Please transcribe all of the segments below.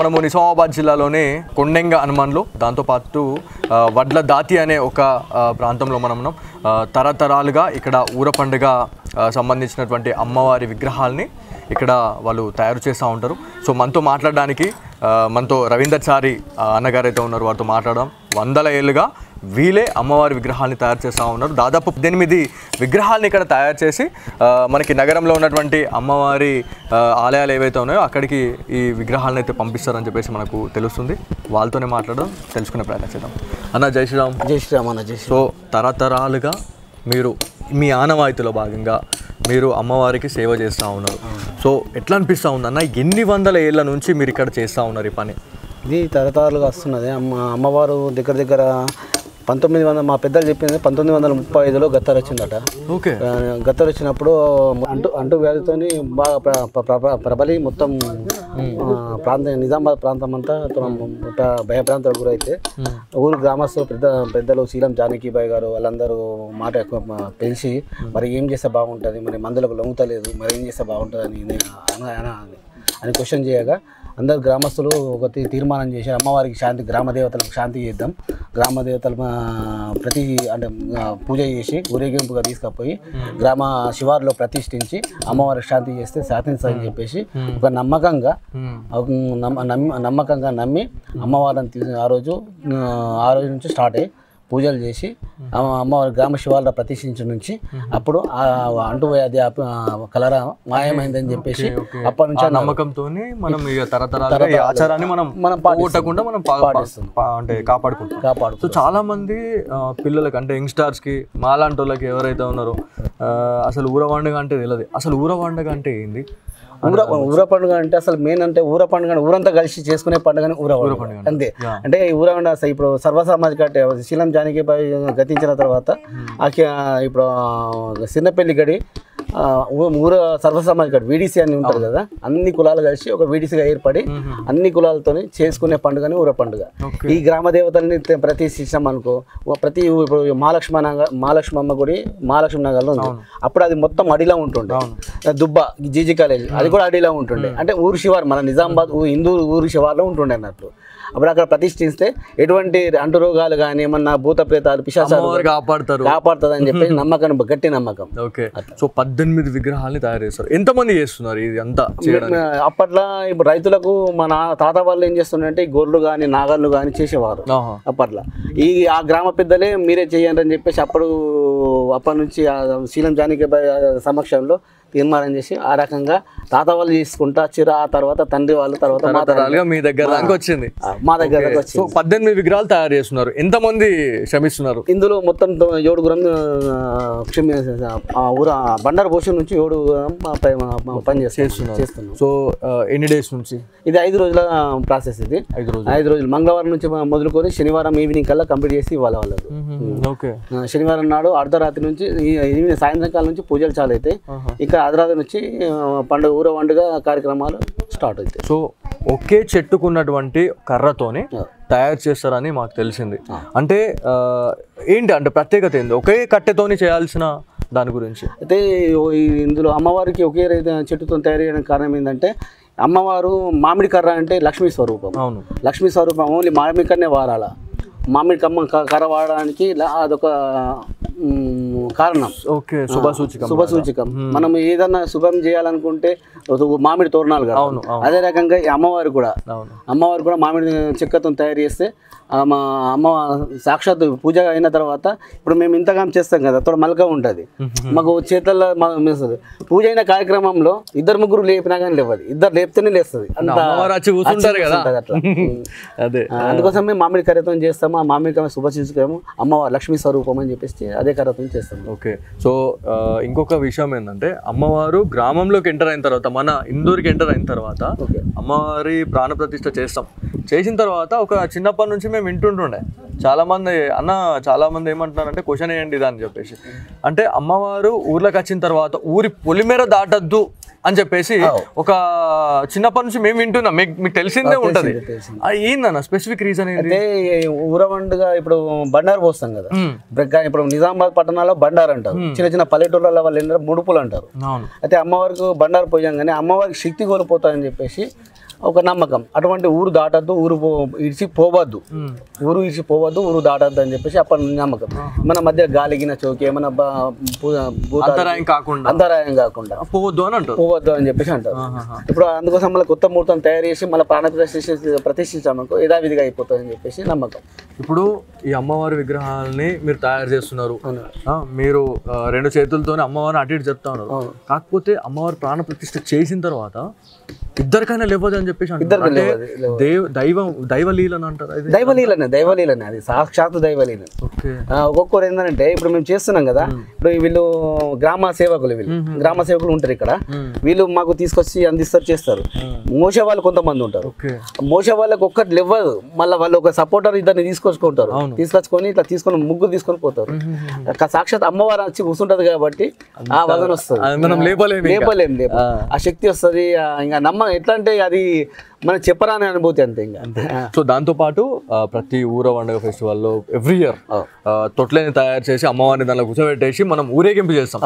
మనము నిజామాబాద్ జిల్లాలోనే కొండెంగ హనుమాన్లో దాంతోపాటు వడ్ల దాతి అనే ఒక ప్రాంతంలో మనం ఉన్నాం. తరతరాలుగా ఇక్కడ ఊర పండుగ సంబంధించినటువంటి అమ్మవారి విగ్రహాలని ఇక్కడ వాళ్ళు తయారు చేస్తూ ఉంటారు. సో మనతో మాట్లాడడానికి మనతో రవీందర్ చారి అన్నగారు అయితే ఉన్నారు. వారితో మాట్లాడడం 100 ఏళ్ళుగా వీళ్ళే అమ్మవారి విగ్రహాలని తయారు చేస్తూ ఉన్నారు. దాదాపు 18 విగ్రహాలని ఇక్కడ తయారు చేసి మనకి నగరంలో ఉన్నటువంటి అమ్మవారి ఆలయాలు ఏవైతే ఉన్నాయో అక్కడికి ఈ విగ్రహాలను అయితే పంపిస్తారని చెప్పేసి మనకు తెలుస్తుంది. వాళ్ళతోనే మాట్లాడడం తెలుసుకునే ప్రయత్నం చేద్దాం. అన్న జై శ్రీరామ్. జై శ్రీరామ్ అన్న. జై శ్రీరామ్. సో తరతరాలుగా మీరు మీ ఆనవాయితీలో భాగంగా మీరు అమ్మవారికి సేవ చేస్తూ ఉన్నారు. సో ఎట్లా అనిపిస్తూ ఉంది అన్న, ఎన్ని వందల ఏళ్ళ నుంచి మీరు ఇక్కడ చేస్తూ ఉన్నారు ఈ పని? ఇది తరతరాలుగా వస్తున్నది. అమ్మవారు దగ్గర 1900 మా పెద్దలు చెప్పింది 1935లో గత్తర్ వచ్చిందట. ఓకే. గత్తర్ వచ్చినప్పుడు అంటూ వ్యాధితో బాగా ప్రబలి మొత్తం నిజామాబాద్ ప్రాంతం అంతా భయప్రాంతాలకు గురైతే ఊరు గ్రామస్తులు పెద్దలు శీలం జానకీబాయి గారు వాళ్ళందరూ మాట పెంచి మరి ఏం చేస్తే బాగుంటుంది, మరి మందులకు లొంగుతలేదు, మరి ఏం చేస్తే బాగుంటుంది అని క్వశ్చన్ చేయగా అందరు గ్రామస్తులు ఒక తీర్మానం చేసి అమ్మవారికి శాంతి, గ్రామదేవతలకు శాంతి చేద్దాం, గ్రామదేవతలు ప్రతి అంటే పూజ చేసి ఊరేగింపుగా తీసుకుపోయి గ్రామ శివారులో ప్రతిష్ఠించి అమ్మవారికి శాంతి చేస్తే శాంతించాలని చెప్పేసి ఒక నమ్మకంగా నమ్మి అమ్మవారిని ఆ రోజు నుంచి స్టార్ట్ అయ్యి పూజలు చేసి అమ్మవారి గ్రామ శివారులో ప్రతిష్ఠించిన నుంచి అప్పుడు అంటువ్యాధి కలరా మాయమైందని చెప్పేసి అప్పటి నుంచి నమ్మకంతో మనం ఆచారాన్ని మనం పోగొట్టకుండా మనం అంటే కాపాడుకుంటాం. సో చాలా మంది పిల్లలకి అంటే యంగ్స్టార్స్ కి మాలాంటి వాళ్ళకి ఎవరైతే ఉన్నారో అసలు ఊర పండుగ అంటే తెలియదు. అసలు ఊర పండుగ అంటే ఏంది? ఊర పండుగ అంటే అసలు మెయిన్ అంటే ఊర పండుగ ఊరంతా కలిసి చేసుకునే పండుగని ఊర పండుగ అంతే. అంటే ఊర పండుగ ఇప్పుడు సర్వసామాజిక అంటే శీలం జానకీబాయి గతించిన తర్వాత ఇప్పుడు చిన్నపల్లి గడి ఊర సర్వసామాజిక వీడిసి అని ఉంటారు కదా, అన్ని కులాలు కలిసి ఒక వీడిసిగా ఏర్పడి అన్ని కులాలతో చేసుకునే పండుగని ఊర పండుగ. ఈ గ్రామ దేవతల్ని ప్రతిష్ఠించాం అనుకో, ప్రతి ఇప్పుడు మహాలక్ష్మమ్మ గుడి మహాలక్ష్మి నగర్లో ఉంది. అప్పుడు అది మొత్తం అడిలా ఉంటుండే, దుబ్బ జీజీ కాలేజ్ అది కూడా అడిలా ఉంటుండే. అంటే ఊరు శివారు మన నిజామాబాద్ హిందూ ఊరు శివార్లో ఉంటుండే అన్నట్లు. అప్పుడు అక్కడ ప్రతిష్ఠిస్తే ఎటువంటి అంటు రోగాలు కానీ ఏమన్నా భూత ప్రేతాలు పిశాచాలు కాపాడుతుంది అని చెప్పి నమ్మకం, గట్టి నమ్మకం. ఓకే. సో 18 విగ్రహాలని తయారు చేస్తారు. ఎంతమంది చేస్తున్నారు ఇది అంతా? అప్పట్లో ఇప్పుడు రైతులకు మన తాత వాళ్ళు ఏం చేస్తున్నారంటే గొర్రెలు కానీ నాగళ్ళు కానీ చేసేవారు అప్పట్లో. ఆ గ్రామ పెద్దలే మీరే చేయండి అని చెప్పేసి అప్పటి నుంచి శీలం జానకీబాయి సమక్షంలో తీర్మానం చేసి ఆ రకంగా తాత వాళ్ళు చేసుకుంటా ఆ తర్వాత తండ్రి వాళ్ళు తర్వాత మీ దగ్గర వచ్చింది, మా దగ్గర వచ్చి 18 విగ్రహాలు తయారు చేస్తున్నారు. ఎంతమంది శ్రమిస్తున్నారు ఇందులో? మొత్తం 7 బండారు భూషణ్ నుంచి 7 పని చేస్తున్నాం. సో ఎన్ని డేస్ నుంచి? ఇది 5 రోజుల ప్రాసెస్. ఇది 5 రోజులు మంగళవారం నుంచి మొదలుకొని శనివారం ఈవినింగ్ కల్లా కంప్లీట్ చేసి ఇవ్వాలి వాళ్ళకు. శనివారం నాడు అర్ధరాత్రి నుంచి సాయంత్రం కాలం నుంచి పూజలు చాలు అవుతాయి. ఇక అర్ధరాత్రి నుంచి ఊర పండుగ కార్యక్రమాలు స్టార్ట్ అవుతాయి. సో ఒకే చెట్టుకున్నటువంటి కర్రతోనే తయారు చేస్తారని మాకు తెలిసింది. అంటే ఏంటి అంటే ప్రత్యేకత ఏంది ఒకే కట్టెతోని చేయాల్సిన దాని గురించి? అయితే ఇందులో అమ్మవారికి ఒకే చెట్టుతో తయారు చేయడానికి కారణం ఏంటంటే అమ్మవారు మామిడి కర్ర అంటే లక్ష్మీ స్వరూపం. అవును, లక్ష్మీ స్వరూపం. ఓన్లీ మామిడి కర్రనే వాడాల. మామిడి కర్ర వాడడానికి అదొక కారణం. ఓకే. శుభసూచకం. మనం ఏదన్నా శుభం చేయాలనుకుంటే మామిడి తోరణాలు కదా, అదే రకంగా అమ్మవారు కూడా మామిడి చెక్కతో తయారు చేస్తే అమ్మ సాక్షాత్ పూజ అయిన తర్వాత ఇప్పుడు మేము ఇంతగా చేస్తాం కదా, తోడ మలక ఉంటుంది మాకు చేతుల్లో పూజ అయిన కార్యక్రమంలో 2-3 లేపినా కానీ లేవదు, 2 లేపితేనే లేస్తుంది. అందుకోసమే మామిడి కర్రతో చేస్తాము. ఆ మామిడి కర్ర శుభసూచకము, అమ్మవారు లక్ష్మీ స్వరూపం అని చెప్పేసి అదే కర్రతో చేస్తాము. ఓకే. సో ఇంకొక విషయం ఏంటంటే అమ్మవారు గ్రామంలోకి ఎంటర్ అయిన తర్వాత, మన ఇందూరుకి ఎంటర్ అయిన తర్వాత అమ్మవారి ప్రాణ ప్రతిష్ఠ చేసిన తర్వాత ఒక చిన్నప్పటి నుంచి మేము వింటుంటుండే చాలామంది ఏమంటున్నారంటే క్వశ్చన్ వేయండి ఇది అని చెప్పేసి. అంటే అమ్మవారు ఊర్లోకి వచ్చిన తర్వాత ఊరి పొలిమేర దాటద్దు అని చెప్పేసి ఒక చిన్నప్పటి నుంచి మేము వింటున్నాం. మీకు తెలిసిందే ఉంటుంది. ఏందన్న స్పెసిఫిక్ రీజన్ ఏంటి? ఊర పండుగ ఇప్పుడు బండారు పోస్తాం కదా, ఇప్పుడు నిజామాబాద్ పట్టణాల్లో బండారు అంటారు, చిన్న పల్లెటూర్లలో వాళ్ళు ఏంటంటే ముడుపులు అంటారు. అయితే అమ్మవారికి బండారు పోయాం కానీ అమ్మవారికి శక్తి కోల్పోతాయని చెప్పేసి ఒక నమ్మకం. అటువంటి ఊరు దాటద్దు, ఊరు ఇడిచి పోవద్దు, ఊరు ఇడిచి పోవద్దు, ఊరు దాటద్దు అని చెప్పేసి అప్పటి నమ్మకం. మన మధ్య గాలిగిన చోకి ఏమైనా అంతరాయం కాకుండా పోవద్దు అని చెప్పేసి అంటారు. ఇప్పుడు అందుకోసం మళ్ళీ కొత్త ముహూర్తం తయారు చేసి మళ్ళీ ప్రాణ ప్రతిష్ఠించామనుకో యథావిధిగా అయిపోతుంది అని చెప్పేసి నమ్మకం. ఇప్పుడు ఈ అమ్మవారి విగ్రహాలని మీరు తయారు చేస్తున్నారు, మీరు 2 చేతులతోనే అమ్మవారిని అటు ఇటు చెప్తా ఉన్నారు. కాకపోతే అమ్మవారి ప్రాణ ప్రతిష్ఠ చేసిన తర్వాత ఇద్దరికైనా లేవదు అని చెప్పేసి దైవలీలని అంటారు. దైవలీలనే అది సాక్షాత్ దైవలీల. ఒక్కొక్కరు ఏంటంటే ఇప్పుడు మేము చేస్తున్నాం కదా, ఇప్పుడు వీళ్ళు గ్రామ సేవకులు ఉంటారు ఇక్కడ, వీళ్ళు మాకు తీసుకొచ్చి అందిస్తారు, చేస్తారు. మోసే వాళ్ళు కొంతమంది ఉంటారు, మోసే వాళ్ళకి ఒక్కటి లేవదు, మళ్ళీ వాళ్ళు ఒక సపోర్టర్ ఇద్దరిని తీసుకొచ్చుకుంటారు, తీసుకొచ్చుకొని ఇట్లా తీసుకొని ముగ్గురు తీసుకొని పోతారు. సాక్షాత్ అమ్మవారు వచ్చి కూర్చుంటది కాబట్టి ఆ వదన వస్తుంది, లేపలేం, ఆ శక్తి వస్తుంది. ఇంకా ఎట్లా అంటే అది మనం చెప్పరాని అనుభూతి అంతే. ఇంకా సో దాంతో పాటు ప్రతి ఊర పండుగ ఫెస్టివల్లో ఎవ్రీ ఇయర్ తొట్లని తయారు చేసి అమ్మవారిని దానిలో కూర్చోబెట్టేసి మనం ఊరేగింపు చేస్తాం.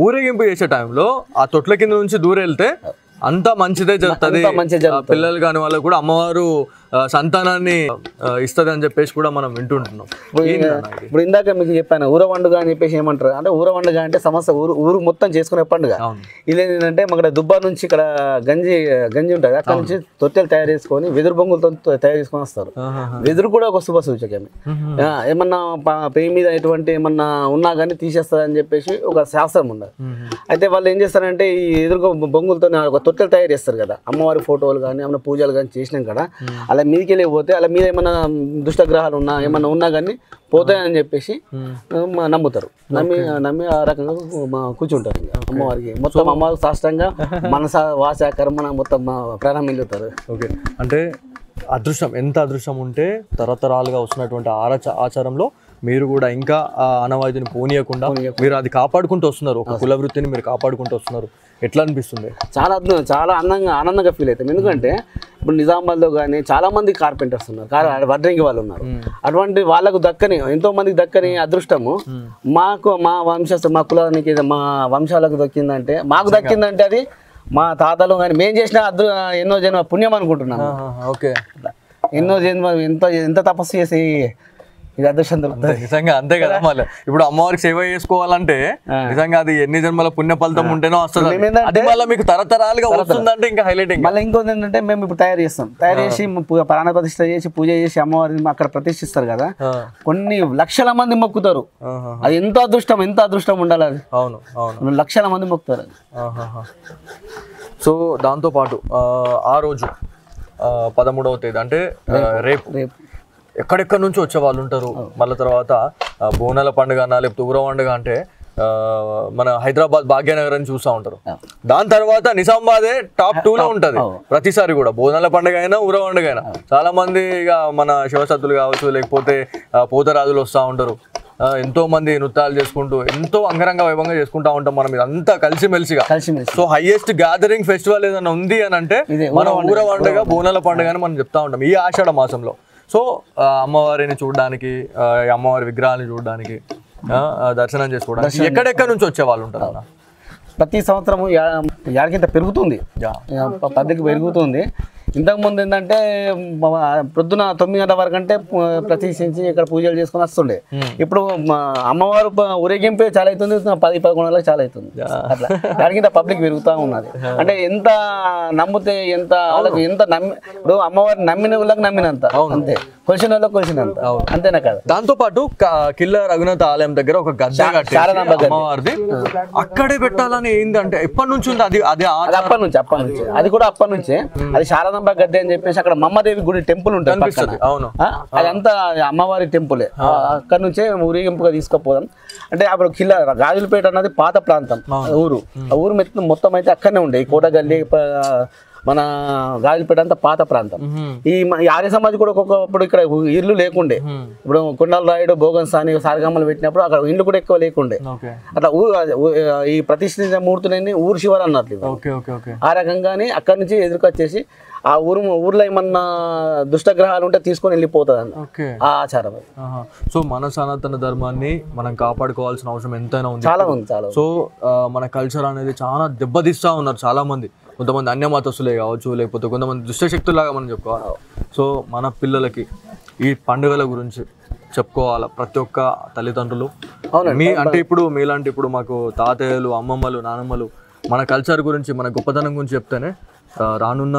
ఊరేగింపు చేసే టైంలో ఆ తొట్ల కింద నుంచి దూరం వెళ్తే అంతా మంచిదే జరుగుతుంది, పిల్లలు కాని వాళ్ళకు కూడా అమ్మవారు సంతానాన్ని ఇస్తుంది అని చెప్పేసి కూడా మనం వింటుంటున్నాం. ఇప్పుడు ఇందాక మీకు చెప్పాను ఊర పండుగ అని చెప్పేసి ఏమంటారు అంటే, ఊర పండుగ అంటే సమస్య ఊరు మొత్తం చేసుకునే పండుగ. ఇది ఏంటంటే మన దుబ్బా నుంచి ఇక్కడ గంజి ఉంటుంది, అక్కడ నుంచి తొట్టెలు తయారు చేసుకొని వెదురు బొంగులతో తయారు చేసుకొని వస్తారు. వెదురు కూడా ఒక శుభ సూచకమే. ఏమన్నా పేయి మీద ఎటువంటి ఏమన్నా ఉన్నా కానీ తీసేస్తారు అని చెప్పేసి ఒక శాస్త్రం ఉన్నది. అయితే వాళ్ళు ఏం చేస్తారంటే ఈ ఎదురు బొంగులతో ఒక తొట్టెలు తయారు చేస్తారు కదా, అమ్మవారి ఫోటోలు కానీ ఏమైనా పూజలు కానీ చేసినాం కదా, అలా మీదకి వెళ్ళిపోతే అలా మీద ఏమైనా దుష్టగ్రహాలు ఉన్నా ఏమన్నా ఉన్నా కానీ పోతాయని చెప్పేసి నమ్ముతారు. నమ్మి ఆ రకంగా కూర్చుంటారు. ఇంకా అమ్మవారికి మొత్తం అమ్మవారికి సాష్టంగా మనస వాచ కర్మణ మొత్తం ప్రాణం వెళ్ళుతారు. ఓకే, అంటే అదృష్టం ఎంత అదృష్టం ఉంటే తరతరాలుగా వస్తున్నటువంటి ఆచారంలో మీరు కూడా ఇంకా ఆ ఆనవాయితీని పోనీయకుండా మీరు అది కాపాడుకుంటూ వస్తున్నారు, ఒక కుల వృత్తిని మీరు కాపాడుకుంటూ వస్తున్నారు. ఎట్లా అనిపిస్తుంది? చాలా అద్భుతం, చాలా ఆనందంగా ఫీల్ అవుతాం. ఎందుకంటే ఇప్పుడు నిజామాబాద్లో కానీ చాలా మంది కార్పెంటర్స్ ఉన్నారు, వడ్రంగి వాళ్ళు ఉన్నారు. అటువంటి వాళ్ళకు దక్కని ఎంతో మందికి దక్కని అదృష్టము మా మా కులానికి మా వంశాలకు దక్కిందంటే, మాకు దక్కిందంటే అది మా తాతలు కానీ మేము చేసిన ఎన్నో జన్మ పుణ్యం అనుకుంటున్నాను. ఓకే, ఎన్నో జన్మ ఎంత తపస్సు చేసి ఇది అదృష్టం దొరుకుతుంది. నిజంగా అంతే కదా. మళ్ళీ ఇప్పుడు అమ్మవారికి సేవ చేసుకోవాలంటే నిజంగా అది ఎన్ని జన్మల పుణ్య ఫలితం ఉంటేనో వస్తుంది. మళ్ళీ మీకు తరతరాలుగా వస్తుందంటే ఇంకా హైలైట్. మళ్ళీ ఇంకోటి ఏంటంటే మేము ఇప్పుడు తయారు చేసి ప్రాణ ప్రతిష్ఠ చేసి పూజ చేసి అమ్మవారిని అక్కడ ప్రతిష్ఠిస్తారు కదా, కొన్ని లక్షల మంది మొక్కుతారు. అది ఎంత అదృష్టం ఉండాలి అది. అవును, లక్షల మంది మొక్కుతారు. సో దాంతో పాటు ఆ రోజు 13వ తేదీ అంటే రేపు ఎక్కడెక్కడి నుంచి వచ్చే వాళ్ళు ఉంటారు. మళ్ళీ తర్వాత బోనాల పండుగ అన్నా లేకపోతే ఊర పండుగ అంటే మన హైదరాబాద్ భాగ్యనగర్ అని చూస్తూ ఉంటారు. దాని తర్వాత నిజామాబాదే టాప్ 2లో ఉంటుంది ప్రతిసారి కూడా, బోనాల పండుగ అయినా ఊర పండుగ అయినా. చాలా మంది ఇక మన శివసత్తులు కావచ్చు లేకపోతే పోతరాజులు వస్తూ ఉంటారు, ఎంతో మంది నృత్యాలు చేసుకుంటూ ఎంతో అంగరంగ వైభవంగా చేసుకుంటా ఉంటాం మనం ఇదంతా కలిసిమెలిసిగా. సో హైయెస్ట్ గ్యాదరింగ్ ఫెస్టివల్ ఏదైనా ఉంది అని అంటే మన ఊర పండుగ బోనాల పండుగ అని మనం చెప్తా ఉంటాం ఈ ఆషాఢ మాసంలో. సో అమ్మవారిని చూడడానికి, అమ్మవారి విగ్రహాన్ని చూడడానికి, దర్శనం చేసుకోవడానికి ఎక్కడెక్కడ నుంచి వచ్చే వాళ్ళు ఉంటారు అన్న? ప్రతి సంవత్సరము యాడికింత పెరుగుతుంది, పబ్లిక్ పెరుగుతుంది. ఇంతకుముందు ఏంటంటే పొద్దున 9 గంటల వరకు అంటే ప్రతిష్ఠించి ఇక్కడ పూజలు చేసుకుని వస్తుండే. ఇప్పుడు అమ్మవారు ఊరేగింపే చాలా అవుతుంది, 10-11 గంటలకు చాలా అవుతుంది. అట్లా దానికింత పబ్లిక్ పెరుగుతూ ఉన్నది. అంటే ఎంత నమ్మితే ఎంత వాళ్ళకి ఎంత ఇప్పుడు అమ్మవారు నమ్మిన వాళ్ళకి నమ్మినంత, అంతే, కొలిసిన వాళ్ళకి కొలిసినంత, అంతేనా కదా. దాంతో పాటు కిల్ల రఘునాథ ఆలయం దగ్గర ఒక గద్దె అమ్మవారిది అక్కడే పెట్టాలని ఏంటంటే ఎప్పటి నుంచి ఉంది అది? అది అప్పటి నుంచి అది కూడా అప్పటి నుంచే. అది శారదాంబ గద్దె అని చెప్పేసి అక్కడ మమ్మదేవి గుడి టెంపుల్ ఉంటుంది. అవును, అదంతా అమ్మవారి టెంపులే. అక్కడ నుంచే ఊరేగింపుగా తీసుకుపోదాం. అంటే అప్పుడు కిల్ల గాజులపేట అన్నది పాత ప్రాంతం ఊరు. ఆ ఊరు మొత్తం అయితే అక్కడనే ఉండే. ఈ కోటగల్లి మన గాజులపేట అంతా పాత ప్రాంతం. ఈ ఆర్య సమాజ్ కూడా ఒక్కొక్కప్పుడు ఇక్కడ ఇల్లు లేకుండే. ఇప్పుడు కొండల రాయుడు బోగన్ సాని సారగమ్మలు పెట్టినప్పుడు అక్కడ ఇల్లు కూడా ఎక్కువ లేకుండే. అట్లా ఈ ప్రతిష్ఠిత మూర్తులన్నీ ఊరు శివారు అన్నట్లు. ఆ రకంగానే అక్కడి నుంచి ఎదురుకొచ్చేసి ఆ ఊర్లో ఏమన్నా దుష్టగ్రహాలు ఉంటే తీసుకొని వెళ్ళిపోతుంది అన్న ఓకే ఆ ఆచారం. సో మన సనాతన ధర్మాన్ని మనం కాపాడుకోవాల్సిన అవసరం ఎంతైనా ఉంది. చాలా ఉంది చాలా. సో మన కల్చర్ అనేది చాలా దెబ్బతీస్తూ ఉన్నారు చాలా మంది. కొంతమంది అన్యమతస్తులే కావచ్చు, లేకపోతే కొంతమంది దుష్టశక్తులాగా మనం చెప్పుకోవాలి. సో మన పిల్లలకి ఈ పండుగల గురించి చెప్పుకోవాలి ప్రతి ఒక్క తల్లిదండ్రులు. మీ అంటే ఇప్పుడు మీలాంటి ఇప్పుడు మాకు తాతయ్యలు, అమ్మమ్మలు, నానమ్మలు మన కల్చర్ గురించి, మన గొప్పతనం గురించి చెప్తేనే రానున్న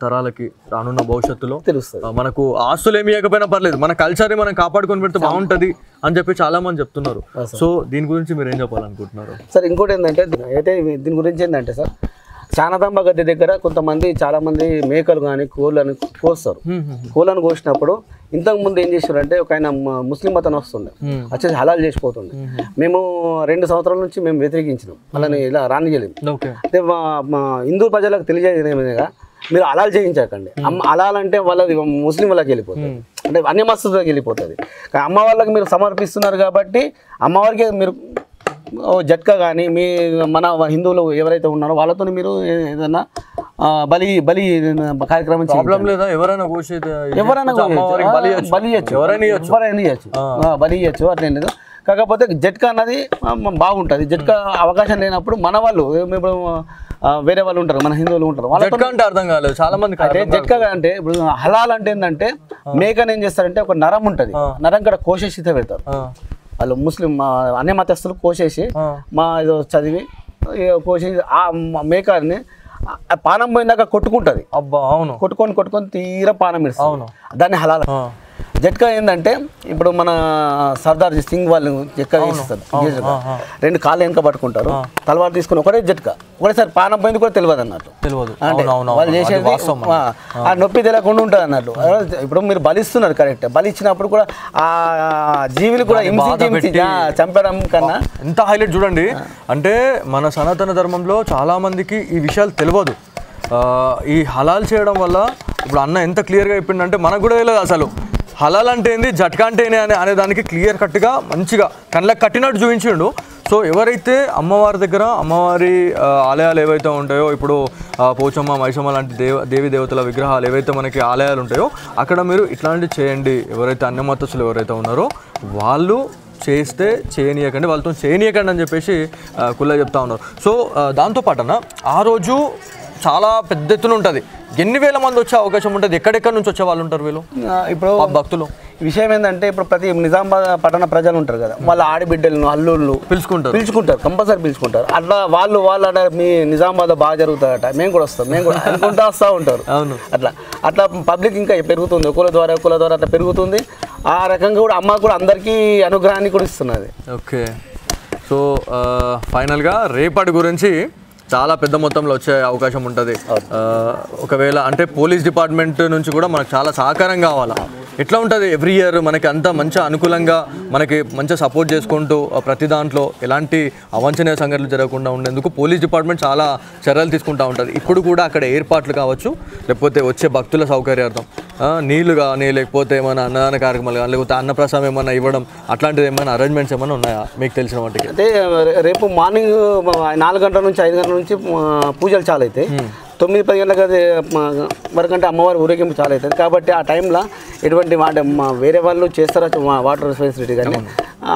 తరాలకి, రానున్న భవిష్యత్తులో తెలుస్తుంది. మనకు ఆస్తులు ఏమి ఇవ్వకపోయినా పర్లేదు, మన కల్చర్ని మనం కాపాడుకొని పెడితే బాగుంటుంది అని చెప్పి చాలా మంది చెప్తున్నారు. సో దీని గురించి మీరు ఏం చెప్పాలనుకుంటున్నారు సార్? ఇంకోటి ఏంటంటే అయితే దీని గురించి ఏంటంటే సార్, శానదాంబ గద్దె దగ్గర కొంతమంది చాలా మంది మేకలు కానీ కోళ్ళని కోస్తారు. కోళ్ళను కోసినప్పుడు ఇంతకుముందు ఏం చేశారంటే ఒక ఆయన ముస్లిం మతం వస్తుండే, వచ్చేసి హలాల్ చేసిపోతుండే. మేము 2 సంవత్సరాల నుంచి మేము వ్యతిరేకించినాం, వాళ్ళని ఇలా రానియలేదు. అయితే మా హిందూ ప్రజలకు తెలియజేయగా మీరు హలాల్ చేయించకండి. హలాల్ అంటే వాళ్ళది ముస్లిం వాళ్ళకి వెళ్ళిపోతుంది, అంటే అన్యమస్తులకు వెళ్ళిపోతుంది. అమ్మ వాళ్ళకి మీరు సమర్పిస్తున్నారు కాబట్టి అమ్మవారికి మీరు జట్కా కానీ మీ మన హిందువులు ఎవరైతే ఉన్నారో వాళ్ళతో మీరు ఏదైనా బలి కార్యక్రమం ఎవరైనా బలి ఇవ్వచ్చు అట్లేం లేదు. కాకపోతే జట్కా అన్నది బాగుంటుంది. జట్కా అవకాశం లేనప్పుడు మన వాళ్ళు ఇప్పుడు వేరే వాళ్ళు ఉంటారు, మన హిందువులు ఉంటారు, వాళ్ళతో అంటే అర్థం కాలేదు చాలా మంది. అంటే జట్కా అంటే ఇప్పుడు హలాల్ అంటే ఏంటంటే మేకని ఏం చేస్తారంటే ఒక నరం ఉంటుంది, నరం కూడా కోసేసి పెడతారు వాళ్ళు ముస్లిం అన్ని మతస్థులు. కోసేసి మా ఏదో చదివి కోసేసి ఆ మేకని పానం పోయిందాక కొట్టుకుంటుంది. అబ్బా అవును, కొట్టుకొని తీర పానం ఇస్తుంది, దాన్ని హలాల్. జట్కా ఏంటంటే ఇప్పుడు మన సర్దార్ సింగ్ వాళ్ళు జట్కా వేస్తారు, 2 కాళ్ళు వెనక పట్టుకుంటారు, తలవారు తీసుకుని ఒకటే జట్కా, ఒకటేసారి పానం పోయింది కూడా తెలియదు అన్నట్టు. అంటే వాళ్ళు చేసేది ఆ నొప్పి తెలియకుండా ఉంటుంది అన్నట్టు. ఇప్పుడు మీరు బలిస్తున్నారు కరెక్ట్, బలి ఇచ్చినప్పుడు కూడా ఆ జీవులు కూడా హింసించి చంపడం కన్నా ఎంత హైలైట్ చూడండి. అంటే మన సనాతన ధర్మంలో చాలా మందికి ఈ విషయాలు తెలియదు. ఈ హలాల్ చేయడం వల్ల ఇప్పుడు అన్న ఎంత క్లియర్గా చెప్పిండంటే మనకు కూడా తెలియదు అసలు హలాల్ అంటే ఏంది, జట్కా అంటే అనే దానికి క్లియర్ కట్గా మంచిగా కళ్ళకి కట్టినట్టు చూపించిండు. సో ఎవరైతే అమ్మవారి దగ్గర అమ్మవారి ఆలయాలు ఏవైతే ఉంటాయో, ఇప్పుడు పోచమ్మ, మైసమ్మ లాంటి దేవి దేవతల విగ్రహాలు ఏవైతే మనకి ఆలయాలు ఉంటాయో అక్కడ మీరు ఇట్లాంటివి చేయండి. ఎవరైతే అన్యమతస్తులు ఎవరైతే ఉన్నారో వాళ్ళు చేస్తే చేయనీయకండి, వాళ్ళతో చేయనీయకండి అని చెప్పేసి కుల్ల చెప్తా ఉన్నారు. సో దాంతోపాటన ఆ రోజు చాలా పెద్ద ఎత్తున ఉంటుంది. ఎన్ని వేల మంది వచ్చే అవకాశం ఉంటుంది? ఎక్కడెక్కడి నుంచి వచ్చే వాళ్ళు ఉంటారు వీళ్ళు ఇప్పుడు భక్తులు? విషయం ఏంటంటే ఇప్పుడు ప్రతి నిజామాబాద్ పట్టణ ప్రజలు ఉంటారు కదా, వాళ్ళ ఆడిబిడ్డలను అల్లుళ్ళు పిలుచుకుంటారు కంపల్సరీ పిలుచుకుంటారు. అట్లా వాళ్ళు మీ నిజామాబాద్ బాగా జరుగుతారట, మేము కూడా వస్తాం, మేము కూడా అనుకుంటా వస్తూ ఉంటారు. అవును, అట్లా పబ్లిక్ ఇంకా పెరుగుతుంది, కుల ద్వారా అట్లా పెరుగుతుంది. ఆ రకంగా కూడా అమ్మ కూడా అందరికీ అనుగ్రహాన్ని కూడా ఇస్తున్నది. ఓకే, సో ఫైనల్గా రేపటి గురించి చాలా పెద్ద మొత్తంలో వచ్చే అవకాశం ఉంటుంది. ఒకవేళ అంటే పోలీస్ డిపార్ట్మెంట్ నుంచి కూడా మనకు చాలా సహకారం కావాలా. ఎట్లా ఉంటుంది ఎవ్రీ ఇయర్ మనకి అంత మంచి అనుకూలంగా మనకి మంచిగా సపోర్ట్ చేసుకుంటూ ప్రతి దాంట్లో ఎలాంటి అవాంఛనీయ సంఘటనలు జరగకుండా ఉండేందుకు పోలీస్ డిపార్ట్మెంట్ చాలా చర్యలు తీసుకుంటూ ఉంటుంది. ఇప్పుడు కూడా అక్కడ ఏర్పాట్లు కావచ్చు, లేకపోతే వచ్చే భక్తుల సౌకర్యార్థం నీళ్లు కానీ, లేకపోతే ఏమైనా అన్నదాన కార్యక్రమాలు కానీ, లేకపోతే అన్నప్రసాదం ఏమైనా ఇవ్వడం అట్లాంటిది ఏమైనా అరేంజ్మెంట్స్ ఏమైనా ఉన్నాయా మీకు తెలిసిన వాటికి? అంటే రేపు మార్నింగ్ 4 గంటల నుంచి 5 గంటల నుంచి పూజలు చాలు అవుతాయి. 9-10 గంటల వరకంటే అమ్మవారి ఊరేగింపు చాలా అవుతుంది. కాబట్టి ఆ టైంలో ఎటువంటి వేరే వాళ్ళు చేస్తారా వాటర్ ఫెసిలిటీ, కానీ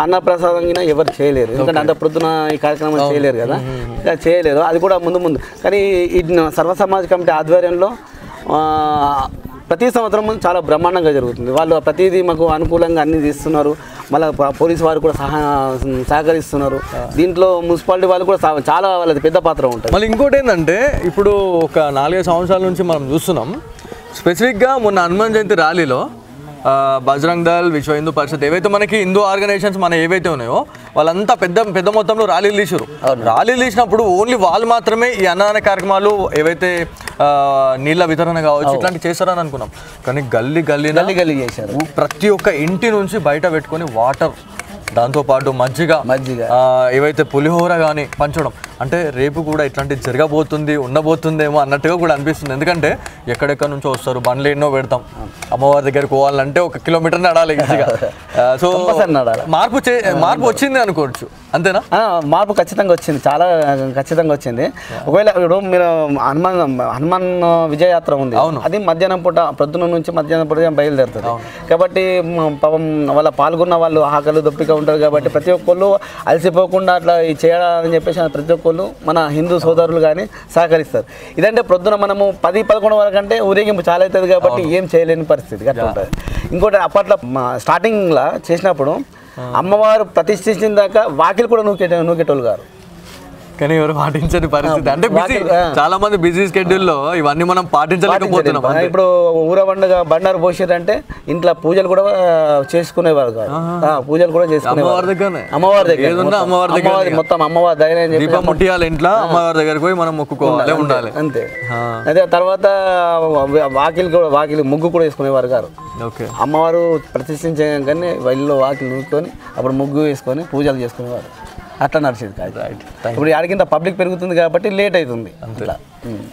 అన్నప్రసాదం కింద ఎవరు చేయలేరు, ఎందుకంటే అంత ప్రొద్దున ఈ కార్యక్రమం చేయలేరు కదా, చేయలేరు. అది కూడా ముందు కానీ ఈ సర్వ సమాజ్ కమిటీ ఆధ్వర్యంలో ప్రతి సంవత్సరం చాలా బ్రహ్మాండంగా జరుగుతుంది. వాళ్ళు ప్రతిదీ మాకు అనుకూలంగా అన్ని తీస్తున్నారు. మళ్ళీ పోలీసు వారు కూడా సహకరిస్తున్నారు. దీంట్లో మున్సిపాలిటీ వాళ్ళు కూడా చాలా వాళ్ళది పెద్ద పాత్ర ఉంటుంది. మళ్ళీ ఇంకోటి ఏంటంటే ఇప్పుడు ఒక 4-5 సంవత్సరాల నుంచి మనం చూస్తున్నాం, స్పెసిఫిక్గా మొన్న హనుమాన్ జయంతి ర్యాలీలో బజరంగ్ దళ్, విశ్వ హిందూ పరిషత్ ఏవైతే మనకి హిందూ ఆర్గనైజేషన్స్ ఏవైతే ఉన్నాయో వాళ్ళంతా పెద్ద మొత్తంలో ర్యాలీలు తీసారు. ర్యాలీలు తీసినప్పుడు ఓన్లీ వాళ్ళు మాత్రమే ఈ అన్నదాన కార్యక్రమాలు ఏవైతే నీళ్ళ వితరణ కావచ్చు ఇట్లాంటివి చేస్తారని అనుకున్నాం. కానీ గల్లీ చేశారు. ప్రతి ఒక్క ఇంటి నుంచి బయట పెట్టుకొని వాటర్, దాంతోపాటు మజ్జిగ ఏవైతే పులిహోర కానీ పంచడం, అంటే రేపు కూడా ఇట్లాంటిది జరగబోతుంది ఉండబోతుందేమో అన్నట్టుగా కూడా అనిపిస్తుంది. ఎందుకంటే ఎక్కడెక్కడ నుంచో వస్తారు, బండ్లు ఎన్నో పెడతాం, అమ్మవారి దగ్గరికి పోవాలంటే 1 కిలోమీటర్ నడాలి ఈజీగా. సో మార్పు వచ్చింది అనుకోవచ్చు, అంతేనా? మార్పు ఖచ్చితంగా వచ్చింది, చాలా ఖచ్చితంగా వచ్చింది. ఒకవేళ ఇప్పుడు మీరు హనుమాన్ విజయయాత్ర ఉంది, అది మధ్యాహ్నం పూట ప్రొద్దున నుంచి మధ్యాహ్నం పూట బయలుదేరుతుంది కాబట్టి పాపం వాళ్ళ పాల్గొన్న వాళ్ళు ఆకలి దొప్పిక ఉంటారు కాబట్టి ప్రతి ఒక్కళ్ళు అలసిపోకుండా అట్లా చేయాలని చెప్పేసి ప్రతి ఒక్కళ్ళు మన హిందూ సోదరులు కానీ సహకరిస్తారు. ఇదంటే ప్రొద్దున మనము 10-11 వరకు అంటే ఊరేగింపు చాలా అవుతుంది కాబట్టి ఏం చేయలేని పరిస్థితి అట్లా ఉంటుంది. ఇంకోటి అప్పట్లో స్టార్టింగ్లో చేసినప్పుడు అమ్మవారు ప్రతిష్ఠించిన దాకా వాకిలు కూడా నూకేటోళ్ళు గారు, కానీ ఎవరు పాటించని పరిస్థితి. అంటే చాలా మంది బిజీ స్కెడ్యూల్లో ఇవన్నీ మనం పాటించలేకపోతున్నాం. ఇప్పుడు ఊర పండుగ బండారు పోసేదంటే ఇంట్లో పూజలు కూడా చేసుకునేవారు కాదు, పూజలు కూడా చేసుకునేవారు అమ్మవారి దగ్గర మొత్తం అమ్మవారి దగ్గర దీపం ముట్టియాలి ఇంట్లో, అమ్మవారి దగ్గరికి పోయి మనం మొక్కుకోవాలి ఉండాలి అంతే. అదే తర్వాత వాకిలి ముగ్గు కూడా వేసుకునేవారు గారు. అమ్మవారు ప్రతిష్ఠించగానే ఇల్లు వాకిలి నూకొని అప్పుడు ముగ్గు వేసుకొని పూజలు చేసుకునేవారు, అట్లా నడిచేది కాదు. ఇప్పుడు ఆడికింత పబ్లిక్ పెరుగుతుంది కాబట్టి లేట్ అవుతుంది అట్లా.